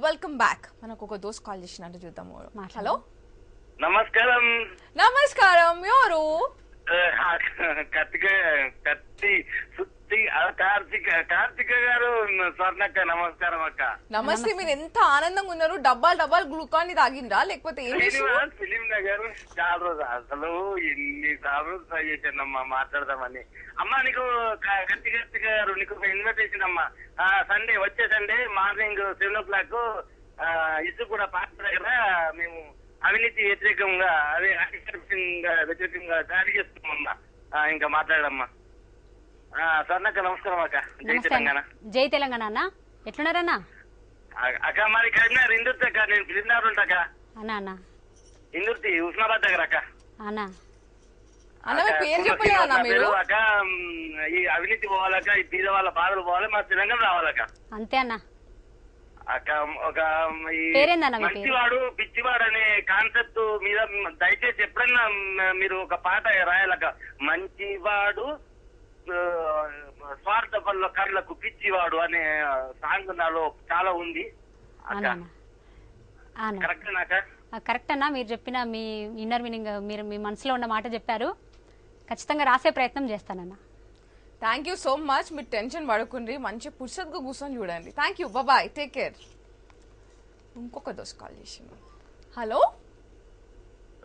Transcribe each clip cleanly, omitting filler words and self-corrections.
Welcome back. మనకు ఒక దోస్త్ కాల్ చేసినట్టు చూద్దాము. హలో, నమస్కారం. నమస్కారం. ఎవరు? కార్తిక గారు. స్వర్ణక్క నమస్కారం అక్క. నమస్తే. మీరు ఎంత ఆనందంగా ఉన్నారు. డబ్బాలు గ్లూకాన్ తాగిండ్రా లేకపోతే ఫిలిం నగర్ చాలా రోజు అసలు ఎన్నిసార్లు ట్రై చేశానమ్మా మాట్లాడదామని. అమ్మా నీకు కార్తిక గారు నీకు ఇన్విటేషన్ అమ్మా. సండే వచ్చే సండే మార్నింగ్ 7 o'clock ఇసు కూడా పార్టీ దగ్గర మేము అవినీతి వ్యతిరేకంగా అదే వ్యతిరేకంగా దాడి చేస్తున్నామమ్మా. ఇంకా మాట్లాడమ్మా. స్వర్ణక్క నమస్కారం అక్క. జై తెలంగాణ. జై తెలంగాణ అన్న. ఎట్లున్నారన్నా? అక్క మాది కరీంనగర్ ఇందుర్తి అక్క. నేను ఫిలింనగర్ ఉంటాక అన్నా అన్న. ఇందుర్తి ఉస్మాబాద్ దగ్గర అక్క. అన్నా పేరు అక్క. ఈ అవినీతి పోవాలక్క, ఈ బీద వాళ్ళ బాధలు పోవాలి, మా తెలంగాణ రావాలక్క. అంతే అన్న. అక్క ఒక మంచివాడు పిచ్చివాడు అనే కాన్సెప్ట్ మీద దయచేసి ఎప్పుడన్నా మీరు ఒక పాట రాయాలక్క. మంచివాడు స్వార్థ పనుల కర్లకు పిచ్చివాడు అనే సాంగ్ నాలో చాలా ఉంది. కరెక్ట్ అన్న. మీరు చెప్పిన మీ ఇన్నర్ మీనింగ్, మీరు మీ మనసులో ఉన్న మాట చెప్పారు. ఖచ్చితంగా రాసే ప్రయత్నం చేస్తానన్న. Thank you so much. మీరు టెన్షన్ పడకండి, మంచి పురుషత్గా కూర్చొని చూడండి. Thank you, bye, take care. ఇంకొక దోస్త్ కాల్ చేసిండు. హలో.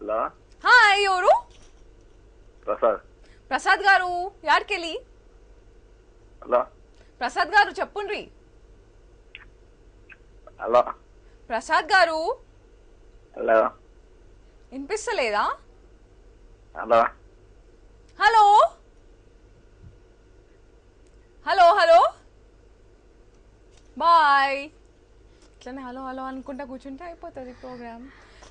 Hello, hi. ఎవరు? ప్రసాద్ గారు. యాడికెళ్ళి? హలో ప్రసాద్ గారు చెప్పుండ్రి. హలో ప్రసాద్ గారు. హలో వినిపిస్తలేదా? Hello hello hello hello bye. ఇట్లనే హలో హలో అనుకుంటా కూర్చుంటే అయిపోతుంది ప్రోగ్రామ్.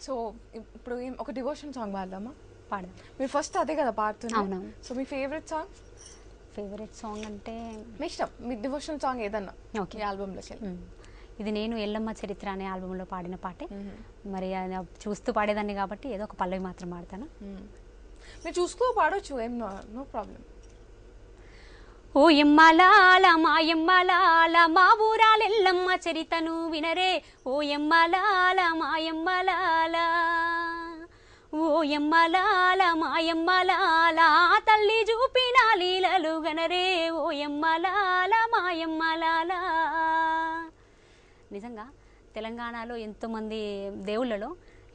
సో ఇప్పుడు ఒక డివోషన్ సాంగ్ పాడదామా? పాడదాం. మీరు ఫస్ట్ అదే కదా పాడుతున్నారు. సో మీ ఫేవరెట్ సాంగ్? ఫేవరెట్ సాంగ్ అంటే మీ ఇష్టం. మీ డివోషనల్ సాంగ్ ఏదన్నా ఈ ఆల్బమ్లోకి. ఇది నేను ఎల్లమ్మ చరిత్ర అనే ఆల్బంలో పాడిన పాటే. మరి చూస్తూ పాడేదాన్ని కాబట్టి ఏదో ఒక పల్లవి మాత్రం పాడతాను. మీరు చూసుకో పాడొచ్చు, ఏం నో ప్రాబ్లం. ఓ ఎమ్మలాల మా ఎమ్మలాల మా ఊరాలెల్లమ్మ చరితను వినరే. ఓ ఎమ్మలాల మా ఎమ్మలాల, ఓ ఎమ్మలాల మా ఎమ్మలాల తల్లి చూపిన లీలలు గనరే. ఓ ఎమ్మలాల మా ఎమ్మలాల. నిజంగా తెలంగాణలో ఎంతోమంది దేవుళ్ళలో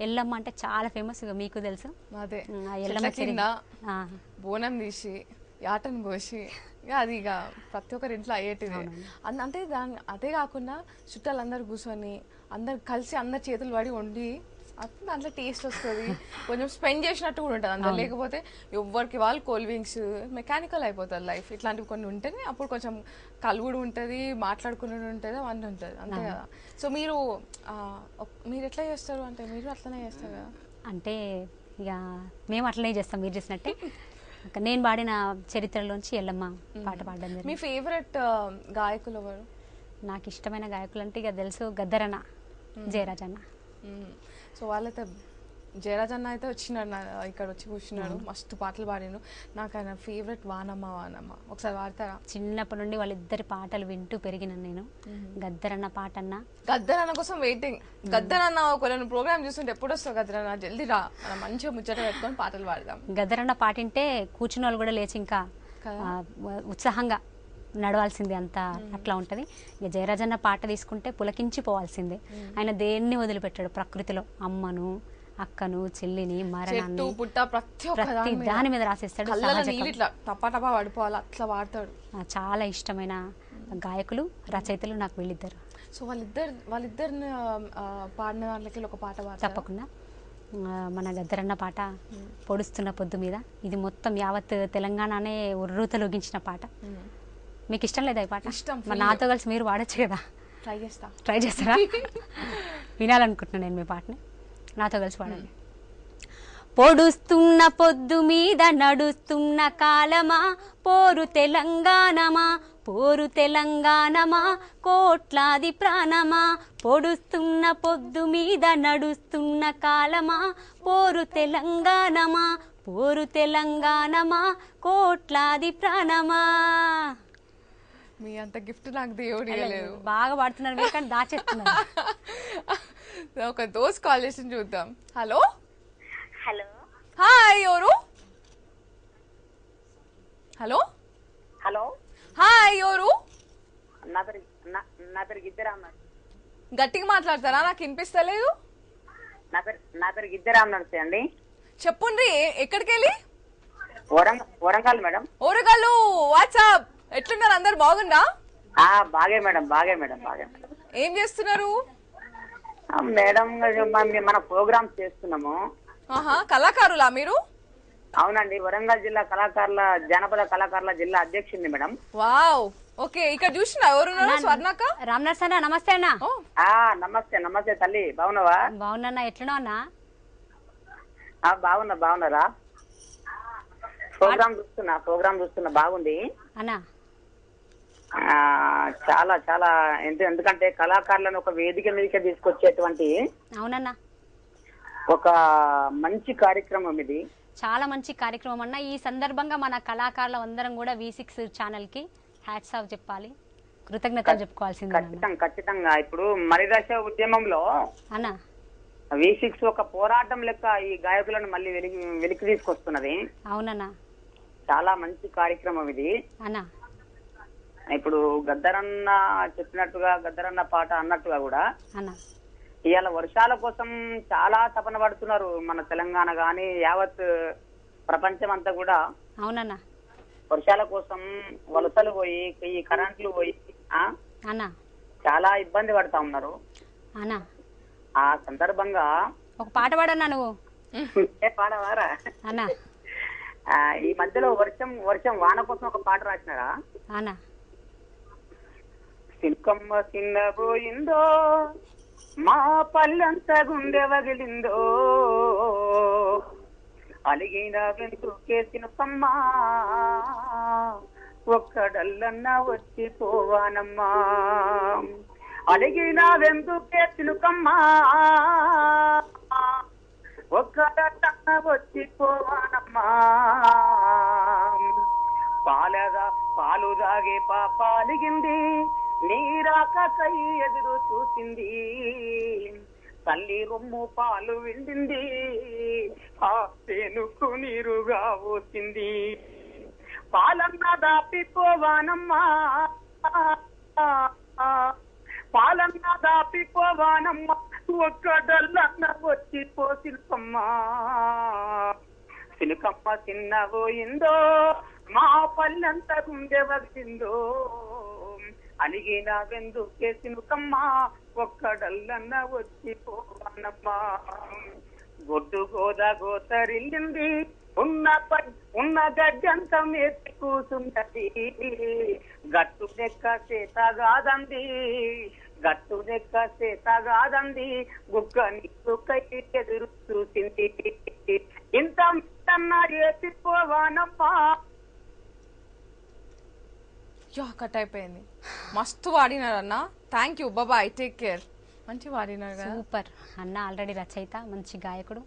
ఎల్లమ్మ అంటే చాలా ఫేమస్. మీకు తెలుసు. అదే ఎల్లమ్మ కింద బోనం తీసి యాటను కోసి అది ఇక ప్రతి ఒక్కరి ఇంట్లో అయ్యేటిది. అంటే అదే కాకుండా చుట్టాలందరూ కూర్చొని అందరు కలిసి అందరు చేతులు పడి వండి దాంట్లో టేస్ట్ వస్తుంది. కొంచెం స్పెండ్ చేసినట్టు కూడా ఉంటుంది అందరు. లేకపోతే ఎవరికి వాళ్ళు కోల్డ్ డ్రింక్స్ మెకానికల్ అయిపోతుంది లైఫ్. ఇట్లాంటివి కొన్ని ఉంటేనే అప్పుడు కొంచెం కలుగుడు ఉంటుంది, మాట్లాడుకునేది ఉంటుంది, అవన్నీ ఉంటుంది. అంతే కదా. సో మీరు ఎట్లా చేస్తారు? అంటే మీరు అట్లనే చేస్తారు కదా? అంటే ఇక మేము అట్లనే చేస్తాం మీరు చేసినట్టే. నేను పాడిన చరిత్రలోంచి ఎల్లమ్మ పాట పాడడం. మీ ఫేవరెట్ గాయకులు ఎవరు? నాకు ఇష్టమైన గాయకులు అంటే ఇక తెలుసు, గద్దరన్న, జయరాజ్ అన్న. సో వాళ్ళైతే జయరాజ్ అన్న అయితే వచ్చినాడు, ఇక్కడ వచ్చి కూర్చున్నాడు, మస్తు పాటలు పాడాను. నాకు ఆయన ఫేవరెట్ వానమ్మ వానమ్మ. ఒకసారి పాడతారా? చిన్నప్పటి నుండి వాళ్ళిద్దరి పాటలు వింటూ పెరిగినాను నేను. గద్దరన్న పాట అన్న, గద్దరన్న కోసం వెయిటింగ్. గద్దరన్న ఒకవేళ ప్రోగ్రామ్ చూస్తుంటే ఎప్పుడు వస్తావు గద్దరన్న, జల్దీ రా, మనం మంచిగా ముచ్చట పెట్టుకొని పాటలు పాడదాం. గద్దరన్న పాటింటే కూర్చున్న వాళ్ళు కూడా లేచి ఇంకా ఉత్సాహంగా నడవాల్సిందే, అంత అట్లా ఉంటుంది. ఇక జయరాజన్న పాట తీసుకుంటే పులకించిపోవాల్సిందే. ఆయన దేన్ని వదిలిపెట్టాడు. ప్రకృతిలో అమ్మను, అక్కను, చెల్లిని, మరణాన్ని, ప్రతి దాని మీద రాసేస్తాడు. చాలా ఇష్టమైన గాయకులు, రచయితలు నాకు వీళ్ళిద్దరు. సో వాళ్ళిద్దరిని పాడిన దాంట్లోకి ఒక పాట తప్పకుండా. మన గద్దరన్న పాట పొడుస్తున్న పొద్దు మీద. ఇది మొత్తం యావత్ తెలంగాణనే ఉర్రూతలొగించిన పాట. మీకు ఇష్టం లేదా ఈ పాట? ఇష్టం. మరి నాతో కలిసి మీరు పాడొచ్చు కదా. ట్రై చేస్తారా? వినాలనుకుంటున్నాను నేను మీ పాటని. నాతో కలిసి పాడండి. పొడుస్తున్న పొద్దు మీద నడుస్తున్న కాలమా, పోరు తెలంగాణమా, పోరు తెలంగాణమా, కోట్లాది ప్రాణమా. పొడుస్తున్న పొద్దు మీద నడుస్తున్న కాలమా, పోరు తెలంగాణమా, పోరు తెలంగాణమా, కోట్లాది ప్రాణమా. మీ అంత గిఫ్ట్ నాకు దేవుడు ఇవ్వలేదు. బాగా పాడుతున్నారు మీరు, కానీ దాచేస్తున్నారు. ఒక దోస్ కాల్ చేసి చూద్దాం. హలో హలో హాయ్, ఎవరు? హలో హలో హాయ్, ఎవరు? నా పేరు గిద్దరామ్. గట్టిగా మాట్లాడతారా, నాకు వినిపిస్తలేదు. నా పేరు గిద్దరామ్ నడితే అండి. చెప్పుండ్రి, ఎక్కడికి వెళ్ళి? వరంగల్ మేడం. ఓరగాళ్ళు వాట్సాప్, ఎట్లున్నారు అందరు, బాగుందా? బాగే మేడం, బాగే మేడం, బాగే మేడం. ఏం చేస్తున్నారు మేడం? మన ప్రోగ్రామ్స్ చేస్తున్నాము. కళాకారులా మీరు? అవునండి, వరంగల్ జిల్లా జానపద కళాకారుల జిల్లా అధ్యక్షుడిని మేడం. Wow, okay. ఇక్కడ చూసినా ఎవరున్నారు? స్వర్ణక్క. రామ్ నర్స్ అన్న, నమస్తే అన్న. నమస్తే నమస్తే తల్లి, బాగున్నావా? బాగున్నా, ఎట్లనో అన్న? బాగున్నారా? ప్రోగ్రామ్ చూస్తున్నా, బాగుంది అన్నా. చాలా చాలా ఎందుకంటే కళాకారులను ఒక వేదిక మీదకి తీసుకొచ్చేటువంటి అవునన్నా ఒక మంచి కార్యక్రమం ఇది. చాలా మంచి కార్యక్రమం అన్న. ఈ సందర్భంగా మన కళాకారుల అందరం కూడా V6 ఛానల్ కి హ్యాట్స్ ఆఫ్ చెప్పాలి, కృతజ్ఞతలు చెప్పుకోవాల్సింది. ఖచ్చితంగా. ఇప్పుడు మరిదశ ఉద్యమంలో అన్న V6 ఒక పోరాటం లెక్క ఈ గాయకులను మళ్ళీ వెలికి తీసుకొస్తున్నది. అవునన్నా, చాలా మంచి కార్యక్రమం ఇది అన్న. ఇప్పుడు గద్దరన్న చెప్పినట్టుగా, గద్దరన్న పాట అన్నట్టుగా కూడా అన్న ఇవాళ వర్షాల కోసం చాలా తపన పడుతున్నారు మన తెలంగాణ గాని యావత్ ప్రపంచం అంతా కూడా. అవునన్నా, వర్షాల కోసం వలసలు పోయి, ఈ కరెంట్లు పోయి అన్న చాలా ఇబ్బంది పడతా ఉన్నారు. అన్న ఆ సందర్భంగా ఒక పాట పాడన్నా నువ్వు. పాడవారా అన్న? ఈ మధ్యలో వర్షం వాన కోసం ఒక పాట రాసినారా అన్న? సిల్కమ్మ చిన్నబోయిందో, మా పల్లంత గుండె వగిలిందో, అలిగిన వెంటుకే సినుకమ్మా, ఒక్కడల్లన్నా వచ్చిపోవానమ్మా, అలిగిన వెంటుకే సినుకమ్మా, ఒక్కడల్లన్నా వచ్చిపోవానమ్మా, పాలు దాగే పాప అలిగింది, నీరాకై ఎదురు చూసింది, తల్లి రొమ్ము పాలు విండింది, ఆ తేనుకు నీరుగా పోసింది, పాలన్న దాపిపోవానమ్మా, పాలన్న దాపిపోవానమ్మా, ఒక్కడల్లన్న వచ్చి పోసిల్పమ్మా, సినుకమ్మ చిన్నబోయిందో, మా పల్లెంత గుండె వగిలిందో, అలిగిన వెందుకే సినుకమ్మా, ఒక్కడల్లన్న వచ్చిపోవానమ్మా, గొడ్డు గోతరిల్లింది, ఉన్న గడ్డంత మేసి కూసున్నది, గట్టు నెక్క చేతగాదంది, గుక్క నీకై ఎదురు చూసింది, ఇంత ఏసిపోవానమ్మా. కట్ అయిపోయింది. మస్తు వాడినారు అన్న, థ్యాంక్ యూ, బాబాయ్, టేక్ కేర్. మంచి వాడినారు కదా. సూపర్ అన్న, ఆల్రెడీ రచయిత, మంచి గాయకుడు.